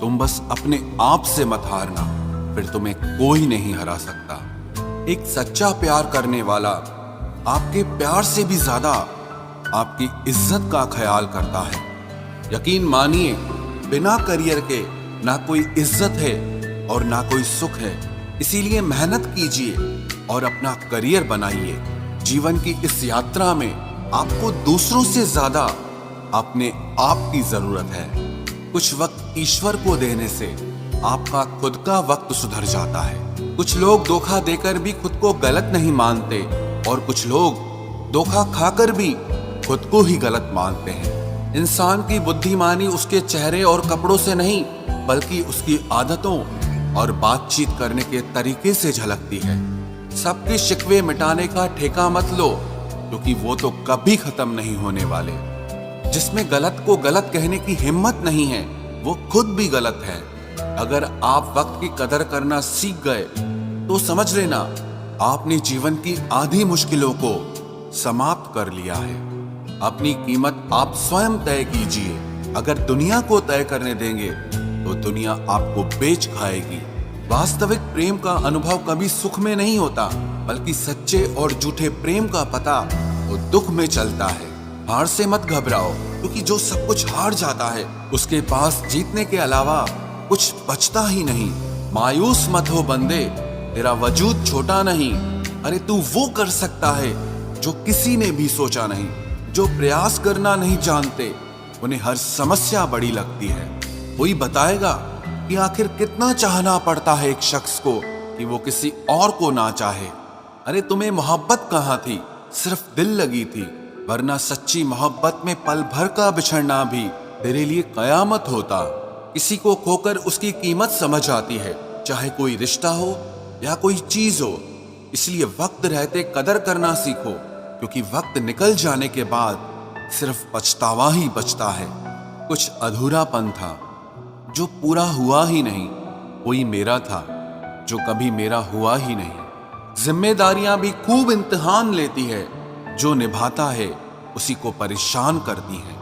तुम बस अपने आप से मत हारना, फिर तुम्हें कोई नहीं हरा सकता। एक सच्चा प्यार करने वाला आपके प्यार से भी ज्यादा आपकी इज्जत का ख्याल करता है। यकीन मानिए, बिना करियर के ना कोई इज्जत है और ना कोई सुख है। इसीलिए मेहनत कीजिए और अपना करियर बनाइए। जीवन की इस यात्रा में आपको दूसरों से ज्यादा अपने आप की जरूरत है। कुछ वक्त ईश्वर को देने से आपका खुद का वक्त सुधर जाता है। कुछ लोग धोखा देकर भी खुद को गलत नहीं मानते और कुछ लोग धोखा खाकर भी खुद को ही गलत मानते हैं। इंसान की बुद्धिमानी उसके चेहरे और कपड़ों से नहीं, बल्कि उसकी आदतों और बातचीत करने के तरीके से झलकती है। सबके शिकवे मिटाने का ठेका मत लो, क्योंकि वो तो कभी खत्म नहीं होने वाले। जिसमें गलत को गलत कहने की हिम्मत नहीं है, वो खुद भी गलत है। अगर आप वक्त की कदर करना सीख गए तो समझ लेना आपने जीवन की आधी मुश्किलों को समाप्त कर लिया है। अपनी कीमत आप स्वयं तय कीजिए। अगर दुनिया को तय करने देंगे तो दुनिया आपको बेच खाएगी। वास्तविक प्रेम का अनुभव कभी सुख में नहीं होता, बल्कि सच्चे और झूठे प्रेम का पता वो दुख में चलता है। हार से मत घबराओ, क्योंकि जो सब कुछ हार जाता है उसके पास जीतने के अलावा कुछ बचता ही नहीं। मायूस मत हो बंदे, तेरा वजूद छोटा नहीं। अरे तू वो कर सकता है जो किसी ने भी सोचा नहीं। जो प्रयास करना नहीं जानते उन्हें हर समस्या बड़ी लगती है। कोई बताएगा कि आखिर कितना चाहना पड़ता है एक शख्स को कि वो किसी और को ना चाहे। अरे तुम्हें मोहब्बत कहाँ थी, सिर्फ दिल लगी थी, वरना सच्ची मोहब्बत में पल भर का बिछड़ना भी तेरे लिए कयामत होता। किसी को खोकर उसकी कीमत समझ आती है, चाहे कोई रिश्ता हो या कोई चीज हो। इसलिए वक्त रहते कदर करना सीखो, क्योंकि वक्त निकल जाने के बाद सिर्फ पछतावा ही बचता है। कुछ अधूरापन था जो पूरा हुआ ही नहीं। कोई मेरा था जो कभी मेरा हुआ ही नहीं। जिम्मेदारियां भी खूब इम्तिहान लेती है, जो निभाता है उसी को परेशान करती है।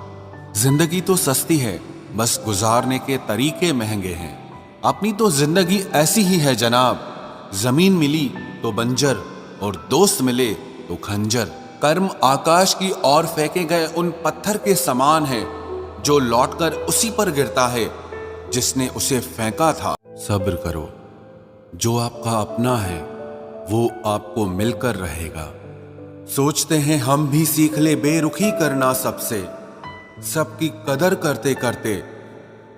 जिंदगी तो सस्ती है, बस गुजारने के तरीके महंगे हैं। अपनी तो जिंदगी ऐसी ही है जनाब, जमीन मिली तो बंजर और दोस्त मिले तो खंजर। कर्म आकाश की ओर फेंके गए उन पत्थर के समान है, जो लौटकर उसी पर गिरता है जिसने उसे फेंका था। सब्र करो, जो आपका अपना है वो आपको मिलकर रहेगा। सोचते हैं हम भी सीख ले बेरुखी करना सबसे। सबकी कदर करते करते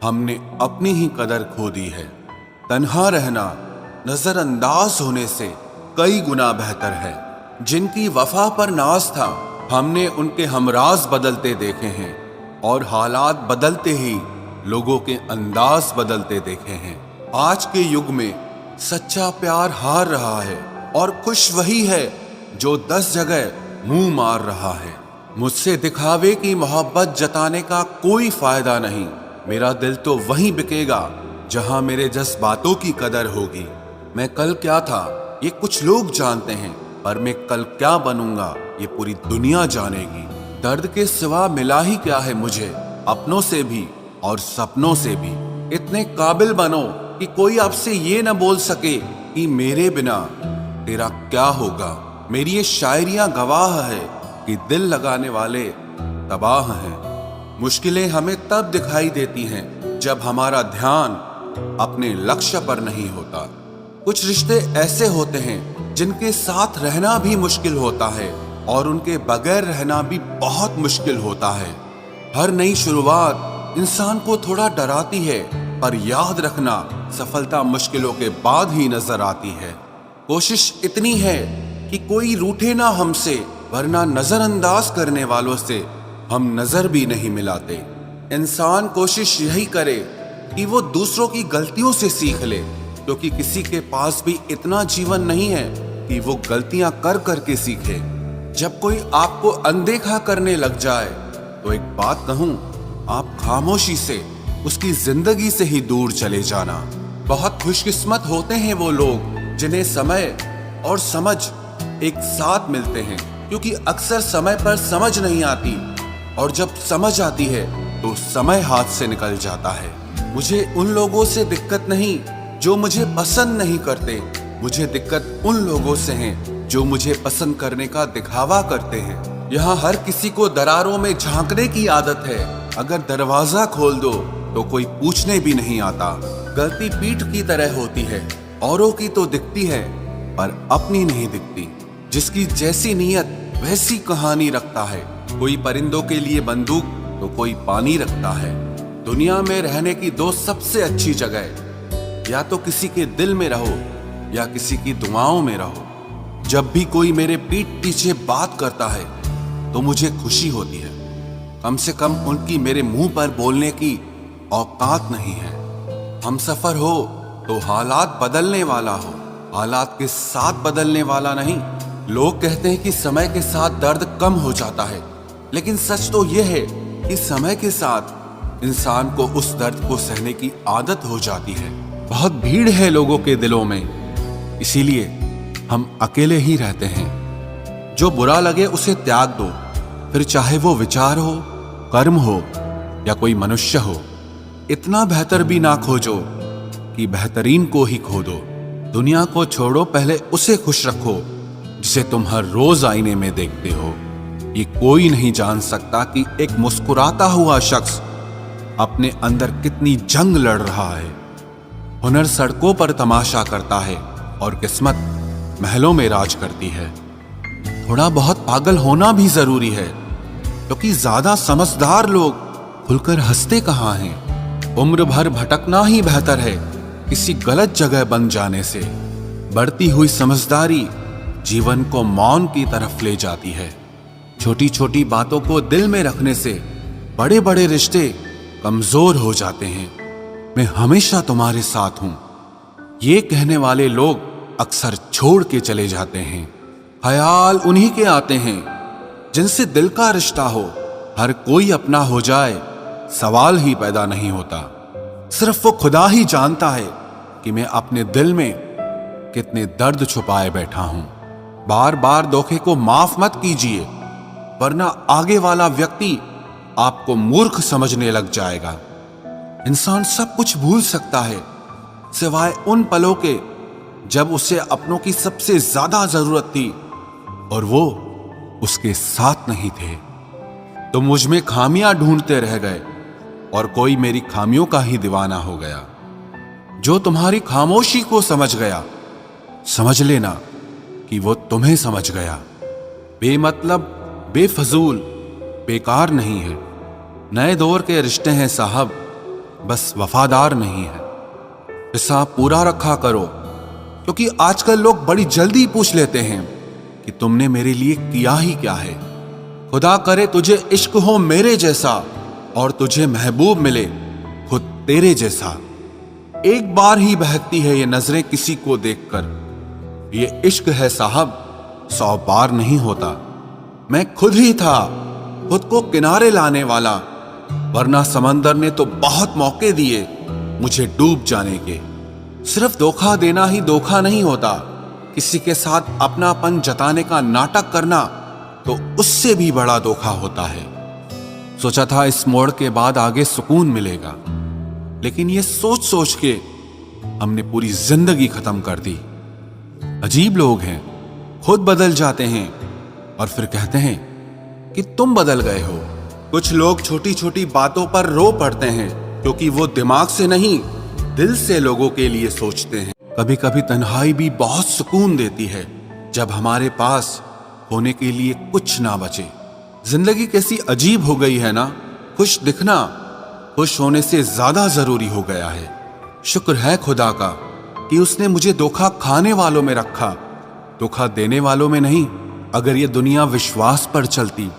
हमने अपनी ही कदर खो दी है। तन्हा रहना नजरअंदाज होने से कई गुना बेहतर है। जिनकी वफा पर नाज था, हमने उनके हमराज बदलते देखे हैं, और हालात बदलते ही लोगों के अंदाज बदलते देखे हैं। आज के युग में सच्चा प्यार हार रहा है, और खुश वही है जो 10 जगह मुंह मार रहा है। मुझसे दिखावे की मोहब्बत जताने का कोई फायदा नहीं। मेरा दिल तो वहीं बिकेगा जहां मेरे जज्बातों की कदर होगी। मैं कल क्या था ये कुछ लोग जानते हैं, पर मैं कल क्या बनूंगा ये पूरी दुनिया जानेगी। दर्द के सिवा मिला ही क्या है मुझे, अपनों से भी और सपनों से भी। इतने काबिल बनो कि कोई आपसे ये न बोल सके कि मेरे बिना तेरा क्या होगा। मेरी ये शायरियां गवाह है कि दिल लगाने वाले तबाह हैं। मुश्किलें हमें तब दिखाई देती हैं जब हमारा ध्यान अपने लक्ष्य पर नहीं होता। कुछ रिश्ते ऐसे होते हैं जिनके साथ रहना भी मुश्किल होता है, और उनके बगैर रहना भी बहुत मुश्किल होता है। हर नई शुरुआत इंसान को थोड़ा डराती है, पर याद रखना सफलता मुश्किलों के बाद ही नजर आती है। कोशिश इतनी है कि कोई रूठे ना हमसे, वरना नजरअंदाज करने वालों से हम नजर भी नहीं मिलाते। इंसान कोशिश यही करे कि वो दूसरों की गलतियों से सीख ले, क्योंकि किसी के पास भी इतना जीवन नहीं है कि वो गलतियां कर करके सीखे। जब कोई आपको अनदेखा करने लग जाए तो एक बात कहूं, आप खामोशी से उसकी जिंदगी से ही दूर चले जाना। बहुत खुशकिस्मत होते हैं वो लोग जिन्हें समय और समझ एक साथ मिलते हैं, क्योंकि अक्सर समय पर समझ नहीं आती, और जब समझ आती है तो समय हाथ से निकल जाता है। मुझे उन लोगों से दिक्कत नहीं जो मुझे पसंद नहीं करते, मुझे दिक्कत उन लोगों से है जो मुझे पसंद करने का दिखावा करते हैं। यहाँ हर किसी को दरारों में झांकने की आदत है। अगर दरवाजा खोल दो तो कोई पूछने भी नहीं आता। गलती पीठ की तरह होती है, औरों की तो दिखती है पर अपनी नहीं दिखती। जिसकी जैसी नीयत वैसी कहानी रखता है। कोई परिंदों के लिए बंदूक तो कोई पानी रखता है। दुनिया में रहने की दो सबसे अच्छी जगह, या तो किसी के दिल में रहो या किसी की दुआओं में रहो। जब भी कोई मेरे पीठ पीछे बात करता है तो मुझे खुशी होती है। कम से कम उनकी मेरे मुंह पर बोलने की औकात नहीं है। हमसफर हो तो हालात बदलने वाला हो, हालात के साथ बदलने वाला नहीं। लोग कहते हैं कि समय के साथ दर्द कम हो जाता है, लेकिन सच तो यह है कि समय के साथ इंसान को उस दर्द को सहने की आदत हो जाती है। बहुत भीड़ है लोगों के दिलों में, इसीलिए हम अकेले ही रहते हैं। जो बुरा लगे उसे त्याग दो, फिर चाहे वो विचार हो, कर्म हो या कोई मनुष्य हो। इतना बेहतर भी ना खोजो कि बेहतरीन को ही खो दो। दुनिया को छोड़ो, पहले उसे खुश रखो जिसे तुम हर रोज आईने में देखते हो। ये कोई नहीं जान सकता कि एक मुस्कुराता हुआ शख्स अपने अंदर कितनी जंग लड़ रहा है। हुनर सड़कों पर तमाशा करता है और किस्मत महलों में राज करती है। थोड़ा बहुत पागल होना भी जरूरी है, क्योंकि ज्यादा समझदार लोग खुलकर हंसते कहाँ हैं। उम्र भर भटकना ही बेहतर है किसी गलत जगह बन जाने से। बढ़ती हुई समझदारी जीवन को मौन की तरफ ले जाती है। छोटी छोटी बातों को दिल में रखने से बड़े बड़े रिश्ते कमजोर हो जाते हैं। मैं हमेशा तुम्हारे साथ हूं, ये कहने वाले लोग अक्सर छोड़ के चले जाते हैं। ख्याल उन्हीं के आते हैं जिनसे दिल का रिश्ता हो। हर कोई अपना हो जाए सवाल ही पैदा नहीं होता। सिर्फ वो खुदा ही जानता है कि मैं अपने दिल में कितने दर्द छुपाए बैठा हूं। बार बार धोखे को माफ मत कीजिए, वरना आगे वाला व्यक्ति आपको मूर्ख समझने लग जाएगा। इंसान सब कुछ भूल सकता है सिवाय उन पलों के जब उसे अपनों की सबसे ज्यादा जरूरत थी और वो उसके साथ नहीं थे। तो मुझ में खामियां ढूंढते रह गए और कोई मेरी खामियों का ही दीवाना हो गया। जो तुम्हारी खामोशी को समझ गया, समझ लेना कि वो तुम्हें समझ गया। बेमतलब, बेफजूल, बेकार नहीं है। नए दौर के रिश्ते हैं साहब, बस वफादार नहीं है। हिसाब पूरा रखा करो, क्योंकि आजकल लोग बड़ी जल्दी पूछ लेते हैं कि तुमने मेरे लिए किया ही क्या है। खुदा करे तुझे इश्क हो मेरे जैसा और तुझे महबूब मिले खुद तेरे जैसा। एक बार ही बहकती है ये नजरें किसी को देखकर। ये इश्क है साहब, 100 बार नहीं होता। मैं खुद ही था खुद को किनारे लाने वाला, वरना समंदर ने तो बहुत मौके दिए मुझे डूब जाने के। सिर्फ धोखा देना ही धोखा नहीं होता, किसी के साथ अपनापन जताने का नाटक करना तो उससे भी बड़ा धोखा होता है। सोचा था इस मोड़ के बाद आगे सुकून मिलेगा, लेकिन ये सोच सोच के हमने पूरी जिंदगी खत्म कर दी। अजीब लोग हैं, खुद बदल जाते हैं और फिर कहते हैं कि तुम बदल गए हो। कुछ लोग छोटी छोटी बातों पर रो पड़ते हैं, क्योंकि वो दिमाग से नहीं दिल से लोगों के लिए सोचते हैं। कभी कभी तन्हाई भी बहुत सुकून देती है, जब हमारे पास होने के लिए कुछ ना बचे। जिंदगी कैसी अजीब हो गई है ना। खुश दिखना खुश होने से ज्यादा जरूरी हो गया है। शुक्र है खुदा का कि उसने मुझे धोखा खाने वालों में रखा, धोखा देने वालों में नहीं। अगर ये दुनिया विश्वास पर चलती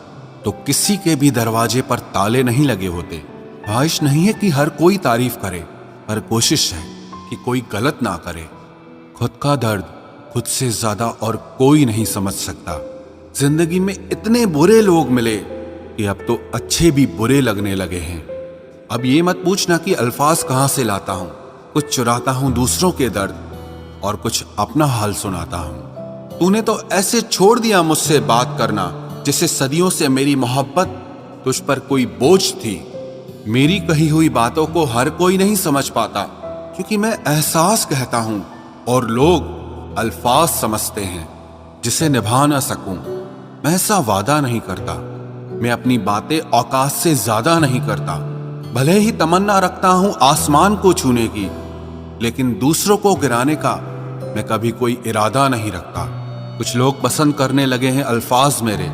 तो किसी के भी दरवाजे पर ताले नहीं लगे होते। ख्वाहिश नहीं है कि हर कोई तारीफ करे, पर कोशिश है कि कोई गलत ना करे। खुद का दर्द खुद से ज्यादा और कोई नहीं समझ सकता। जिंदगी में इतने बुरे लोग मिले कि अब तो अच्छे भी बुरे लगने लगे हैं। अब ये मत पूछना कि अल्फाज कहां से लाता हूं। कुछ चुराता हूं दूसरों के दर्द और कुछ अपना हाल सुनाता हूं। तूने तो ऐसे छोड़ दिया मुझसे बात करना, जिससे सदियों से मेरी मोहब्बत तुझ पर कोई बोझ थी। मेरी कही हुई बातों को हर कोई नहीं समझ पाता, क्योंकि मैं एहसास कहता हूं और लोग अल्फाज समझते हैं जिसे निभा ना सकूं। मैं ऐसा वादा नहीं करता, मैं अपनी बातें औकात से ज्यादा नहीं करता। भले ही तमन्ना रखता हूं आसमान को छूने की, लेकिन दूसरों को गिराने का मैं कभी कोई इरादा नहीं रखता। कुछ लोग पसंद करने लगे हैं अल्फाज मेरे,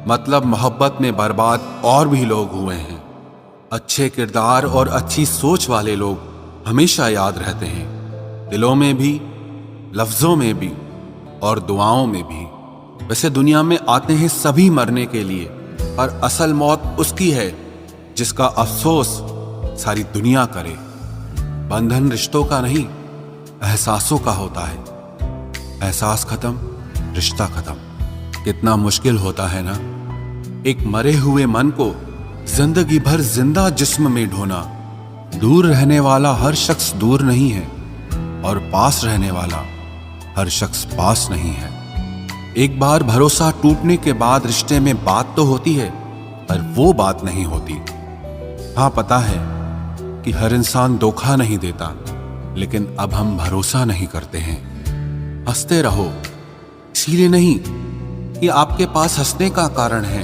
मतलब मोहब्बत में बर्बाद और भी लोग हुए हैं। अच्छे किरदार और अच्छी सोच वाले लोग हमेशा याद रहते हैं, दिलों में भी, लफ्जों में भी और दुआओं में भी। वैसे दुनिया में आते हैं सभी मरने के लिए, पर असल मौत उसकी है जिसका अफसोस सारी दुनिया करे। बंधन रिश्तों का नहीं, एहसासों का होता है। एहसास खत्म, रिश्ता खत्म। कितना मुश्किल होता है ना, एक मरे हुए मन को जिंदगी भर जिंदा जिस्म में ढोना। दूर रहने वाला हर शख्स दूर नहीं है, और पास रहने वाला हर शख्स पास नहीं है। एक बार भरोसा टूटने के बाद रिश्ते में बात तो होती है, पर वो बात नहीं होती। हाँ, पता है कि हर इंसान धोखा नहीं देता, लेकिन अब हम भरोसा नहीं करते हैं। हंसते रहो, इसीलिए नहीं कि आपके पास हंसने का कारण है,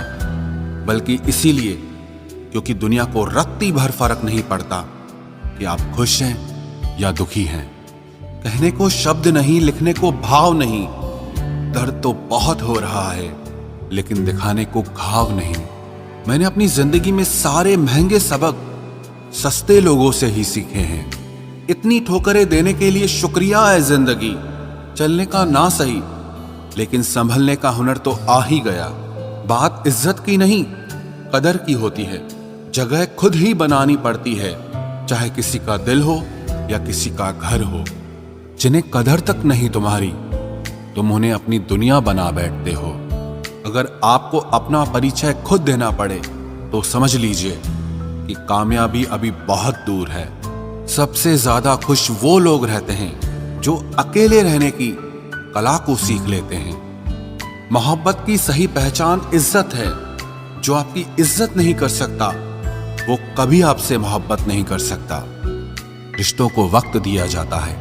बल्कि इसीलिए क्योंकि दुनिया को रत्ती भर फर्क नहीं पड़ता कि आप खुश हैं या दुखी हैं। कहने को शब्द नहीं, लिखने को भाव नहीं। दर्द तो बहुत हो रहा है, लेकिन दिखाने को घाव नहीं। मैंने अपनी जिंदगी में सारे महंगे सबक सस्ते लोगों से ही सीखे हैं। इतनी ठोकरें देने के लिए शुक्रिया है जिंदगी। चलने का ना सही, लेकिन संभलने का हुनर तो आ ही गया। बात इज्जत की नहीं, कदर की होती है। जगह खुद ही बनानी पड़ती है, चाहे किसी का दिल हो या किसी का घर हो। जिन्हें कदर तक नहीं तुम्हारी, तुम उन्हें अपनी दुनिया बना बैठते हो। अगर आपको अपना परिचय खुद देना पड़े तो समझ लीजिए कि कामयाबी अभी बहुत दूर है। सबसे ज्यादा खुश वो लोग रहते हैं जो अकेले रहने की कला को सीख लेते हैं। मोहब्बत की सही पहचान इज्जत है। जो आपकी इज्जत नहीं कर सकता, वो कभी आपसे मोहब्बत नहीं कर सकता। रिश्तों को वक्त दिया जाता है,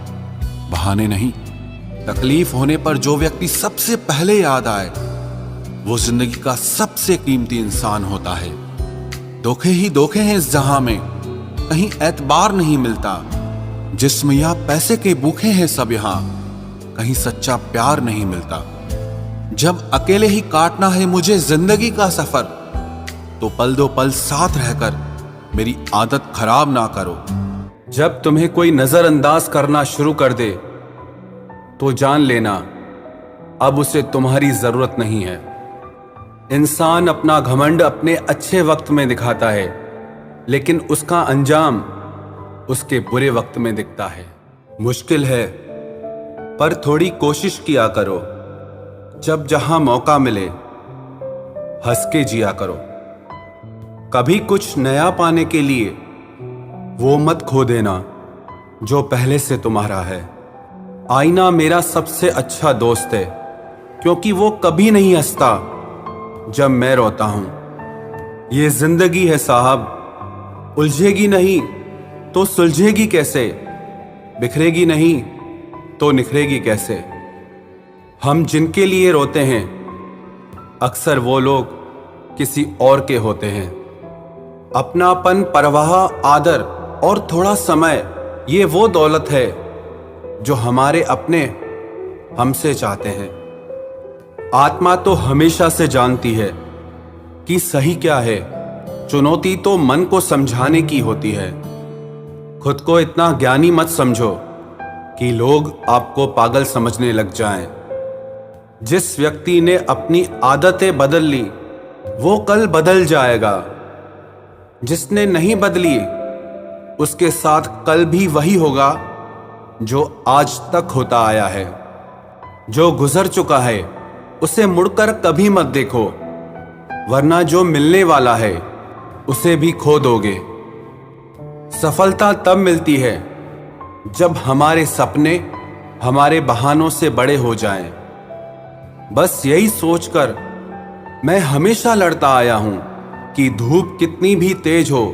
बहाने नहीं। तकलीफ होने पर जो व्यक्ति सबसे पहले याद आए, वो जिंदगी का सबसे कीमती इंसान होता है। धोखे ही धोखे हैं इस जहां में, कहीं एतबार नहीं मिलता। जिस्म या पैसे के भूखे हैं सब यहां, कहीं सच्चा प्यार नहीं मिलता। जब अकेले ही काटना है मुझे जिंदगी का सफर, तो पल दो पल साथ रहकर मेरी आदत खराब ना करो। जब तुम्हें कोई नजरअंदाज करना शुरू कर दे, तो जान लेना अब उसे तुम्हारी जरूरत नहीं है। इंसान अपना घमंड अपने अच्छे वक्त में दिखाता है, लेकिन उसका अंजाम उसके बुरे वक्त में दिखता है। मुश्किल है, पर थोड़ी कोशिश किया करो। जब जहां मौका मिले, हंस के जिया करो। कभी कुछ नया पाने के लिए वो मत खो देना जो पहले से तुम्हारा है। आईना मेरा सबसे अच्छा दोस्त है, क्योंकि वो कभी नहीं हंसता जब मैं रोता हूं। ये जिंदगी है साहब, उलझेगी नहीं तो सुलझेगी कैसे, बिखरेगी नहीं तो निखरेगी कैसे। हम जिनके लिए रोते हैं, अक्सर वो लोग किसी और के होते हैं। अपनापन, परवाह, आदर और थोड़ा समय, ये वो दौलत है जो हमारे अपने हमसे चाहते हैं। आत्मा तो हमेशा से जानती है कि सही क्या है। चुनौती तो मन को समझाने की होती है। खुद को इतना ज्ञानी मत समझो कि लोग आपको पागल समझने लग जाएं। जिस व्यक्ति ने अपनी आदतें बदल ली, वो कल बदल जाएगा। जिसने नहीं बदली, उसके साथ कल भी वही होगा जो आज तक होता आया है। जो गुजर चुका है, उसे मुड़कर कभी मत देखो, वरना जो मिलने वाला है उसे भी खो दोगे। सफलता तब मिलती है जब हमारे सपने हमारे बहानों से बड़े हो जाएं। बस यही सोचकर मैं हमेशा लड़ता आया हूं कि धूप कितनी भी तेज हो,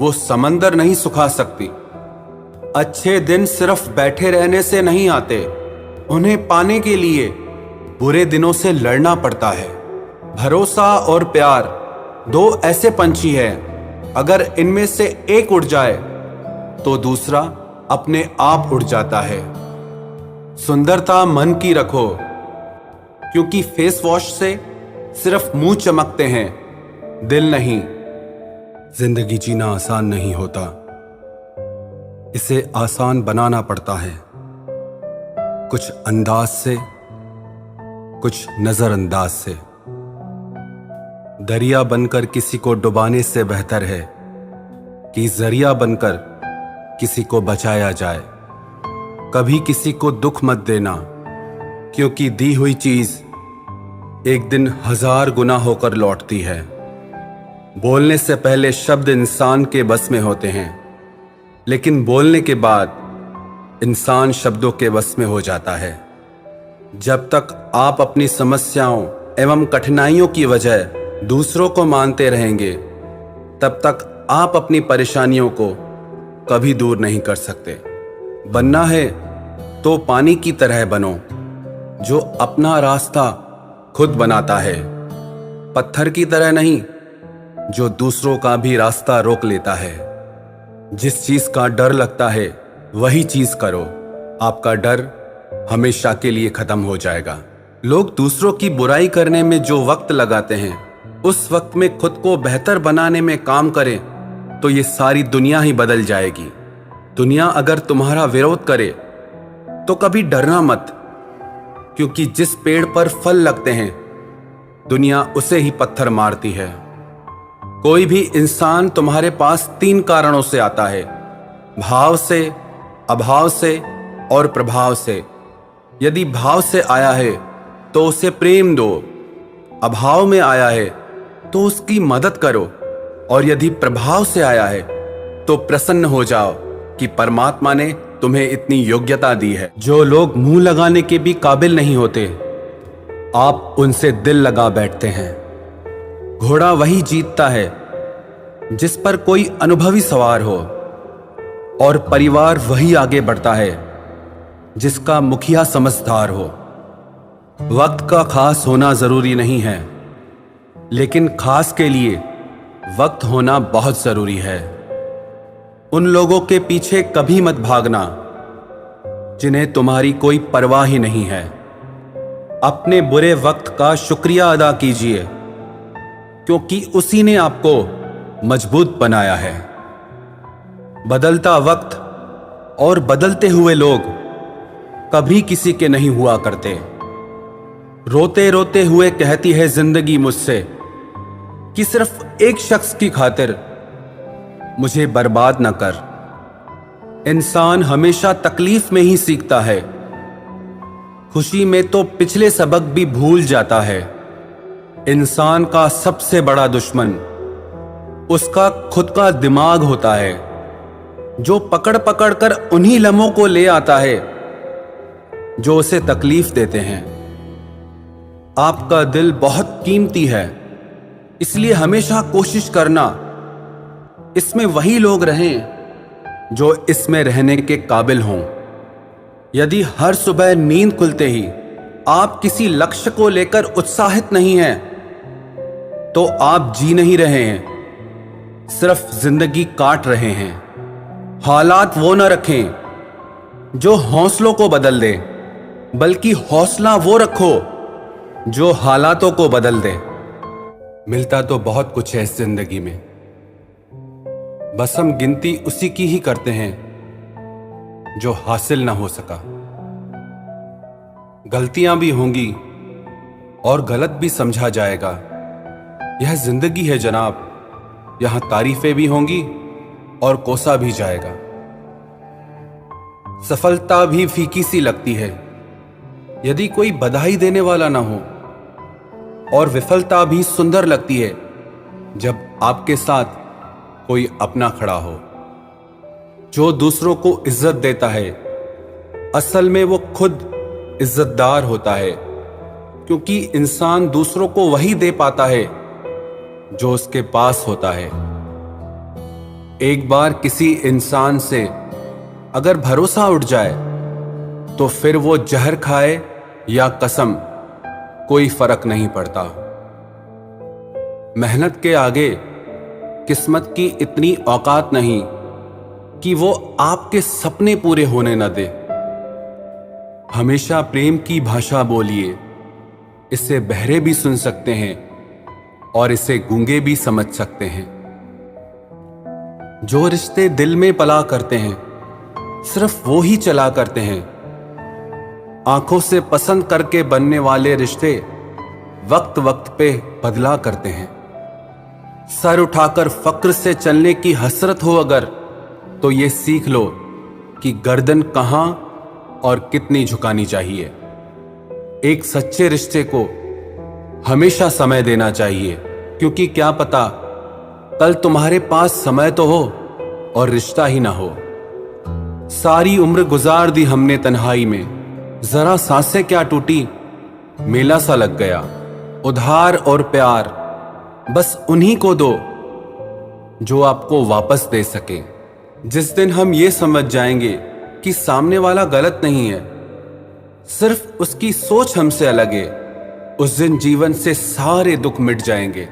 वो समंदर नहीं सुखा सकती। अच्छे दिन सिर्फ बैठे रहने से नहीं आते, उन्हें पाने के लिए बुरे दिनों से लड़ना पड़ता है। भरोसा और प्यार दो ऐसे पंछी हैं, अगर इनमें से एक उड़ जाए तो दूसरा अपने आप उड़ जाता है। सुंदरता मन की रखो, क्योंकि फेस वॉश से सिर्फ मुंह चमकते हैं, दिल नहीं। जिंदगी जीना आसान नहीं होता, इसे आसान बनाना पड़ता है। कुछ अंदाज से, कुछ नजरअंदाज से। दरिया बनकर किसी को डुबाने से बेहतर है कि जरिया बनकर किसी को बचाया जाए। कभी किसी को दुख मत देना, क्योंकि दी हुई चीज एक दिन 1000 गुना होकर लौटती है। बोलने से पहले शब्द इंसान के बस में होते हैं, लेकिन बोलने के बाद इंसान शब्दों के बस में हो जाता है। जब तक आप अपनी समस्याओं एवं कठिनाइयों की वजह दूसरों को मानते रहेंगे, तब तक आप अपनी परेशानियों को कभी दूर नहीं कर सकते। बनना है तो पानी की तरह बनो, जो अपना रास्ता खुद बनाता है। पत्थर की तरह नहीं, जो दूसरों का भी रास्ता रोक लेता है। जिस चीज का डर लगता है वही चीज करो, आपका डर हमेशा के लिए खत्म हो जाएगा। लोग दूसरों की बुराई करने में जो वक्त लगाते हैं, उस वक्त में खुद को बेहतर बनाने में काम करें तो ये सारी दुनिया ही बदल जाएगी। दुनिया अगर तुम्हारा विरोध करे तो कभी डरना मत, क्योंकि जिस पेड़ पर फल लगते हैं दुनिया उसे ही पत्थर मारती है। कोई भी इंसान तुम्हारे पास 3 कारणों से आता है, भाव से, अभाव से और प्रभाव से। यदि भाव से आया है तो उसे प्रेम दो, अभाव में आया है तो उसकी मदद करो, और यदि प्रभाव से आया है तो प्रसन्न हो जाओ कि परमात्मा ने तुम्हें इतनी योग्यता दी है। जो लोग मुंह लगाने के भी काबिल नहीं होते, आप उनसे दिल लगा बैठते हैं। घोड़ा वही जीतता है जिस पर कोई अनुभवी सवार हो, और परिवार वही आगे बढ़ता है जिसका मुखिया समझदार हो। वक्त का खास होना जरूरी नहीं है, लेकिन खास के लिए वक्त होना बहुत जरूरी है। उन लोगों के पीछे कभी मत भागना जिन्हें तुम्हारी कोई परवाह ही नहीं है। अपने बुरे वक्त का शुक्रिया अदा कीजिए, क्योंकि उसी ने आपको मजबूत बनाया है। बदलता वक्त और बदलते हुए लोग कभी किसी के नहीं हुआ करते। रोते रोते हुए कहती है जिंदगी मुझसे कि सिर्फ एक शख्स की खातिर मुझे बर्बाद न कर। इंसान हमेशा तकलीफ में ही सीखता है, खुशी में तो पिछले सबक भी भूल जाता है। इंसान का सबसे बड़ा दुश्मन उसका खुद का दिमाग होता है, जो पकड़ पकड़ कर उन्हीं लम्हों को ले आता है जो उसे तकलीफ देते हैं। आपका दिल बहुत कीमती है, इसलिए हमेशा कोशिश करना इसमें वही लोग रहें जो इसमें रहने के काबिल हों। यदि हर सुबह नींद खुलते ही आप किसी लक्ष्य को लेकर उत्साहित नहीं हैं, तो आप जी नहीं रहे हैं, सिर्फ जिंदगी काट रहे हैं। हालात वो न रखें जो हौसलों को बदल दे, बल्कि हौसला वो रखो जो हालातों को बदल दे। मिलता तो बहुत कुछ है इस जिंदगी में, बस हम गिनती उसी की ही करते हैं जो हासिल ना हो सका। गलतियां भी होंगी और गलत भी समझा जाएगा। यह जिंदगी है जनाब, यहां तारीफें भी होंगी और कोसा भी जाएगा। सफलता भी फीकी सी लगती है यदि कोई बधाई देने वाला ना हो, और विफलता भी सुंदर लगती है जब आपके साथ कोई अपना खड़ा हो। जो दूसरों को इज्जत देता है, असल में वो खुद इज्जतदार होता है, क्योंकि इंसान दूसरों को वही दे पाता है जो उसके पास होता है। एक बार किसी इंसान से अगर भरोसा उठ जाए तो फिर वो जहर खाए या कसम, कोई फर्क नहीं पड़ता। मेहनत के आगे किस्मत की इतनी औकात नहीं कि वो आपके सपने पूरे होने न दे। हमेशा प्रेम की भाषा बोलिए, इसे बहरे भी सुन सकते हैं और इसे गूंगे भी समझ सकते हैं। जो रिश्ते दिल में पला करते हैं सिर्फ वो ही चला करते हैं। आंखों से पसंद करके बनने वाले रिश्ते वक्त वक्त पे बदला करते हैं। सर उठाकर फक्र से चलने की हसरत हो अगर, तो ये सीख लो कि गर्दन कहां और कितनी झुकानी चाहिए। एक सच्चे रिश्ते को हमेशा समय देना चाहिए, क्योंकि क्या पता कल तुम्हारे पास समय तो हो और रिश्ता ही ना हो। सारी उम्र गुजार दी हमने तन्हाई में, जरा सांसें क्या टूटी, मेला सा लग गया। उधार और प्यार बस उन्हीं को दो जो आपको वापस दे सके। जिस दिन हम ये समझ जाएंगे कि सामने वाला गलत नहीं है, सिर्फ उसकी सोच हमसे अलग है, उस दिन जीवन से सारे दुख मिट जाएंगे।